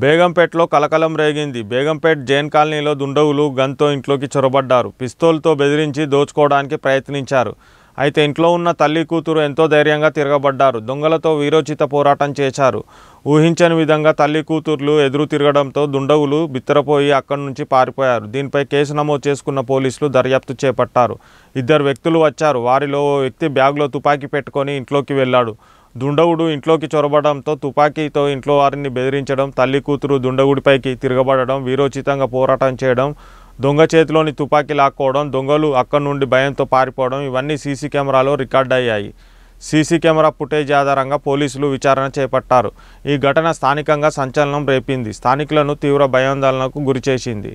బేగంపేటలో కలకలం రేగింది. బేగంపేట్ జైన్ కాలనీలో దుండగులు గన్తో ఇంట్లోకి చొరబడ్డారు. పిస్తోల్తో బెదిరించి దోచుకోవడానికి ప్రయత్నించారు. అయితే ఇంట్లో ఉన్న తల్లి కూతురు ఎంతో ధైర్యంగా తిరగబడ్డారు. దొంగలతో వీరోచిత పోరాటం చేశారు. ఊహించని విధంగా తల్లి కూతుర్లు ఎదురు తిరగడంతో దుండగులు బిత్తరపోయి అక్కడి నుంచి పారిపోయారు. దీనిపై కేసు నమోదు చేసుకున్న పోలీసులు దర్యాప్తు చేపట్టారు. 2 వ్యక్తులు వచ్చారు. వారిలో ఓ వ్యక్తి బ్యాగ్లో తుపాకీ పెట్టుకొని ఇంట్లోకి వెళ్ళాడు. దుండగుడు ఇంట్లోకి చొరబడంతో తుపాకీతో ఇంట్లో వారిని బెదిరించడం, తల్లి కూతురు దుండగుడిపైకి తిరగబడడం, వీరోచితంగా పోరాటం చేయడం, దొంగ చేతిలోని తుపాకీ లాక్కోవడం, దొంగలు అక్కడి నుండి భయంతో పారిపోవడం ఇవన్నీ సీసీ కెమెరాలో రికార్డ్ అయ్యాయి. సీసీ కెమెరా ఫుటేజ్ ఆధారంగా పోలీసులు విచారణ చేపట్టారు. ఈ ఘటన స్థానికంగా సంచలనం రేపింది. స్థానికులను తీవ్ర భయాందోళనకు గురిచేసింది.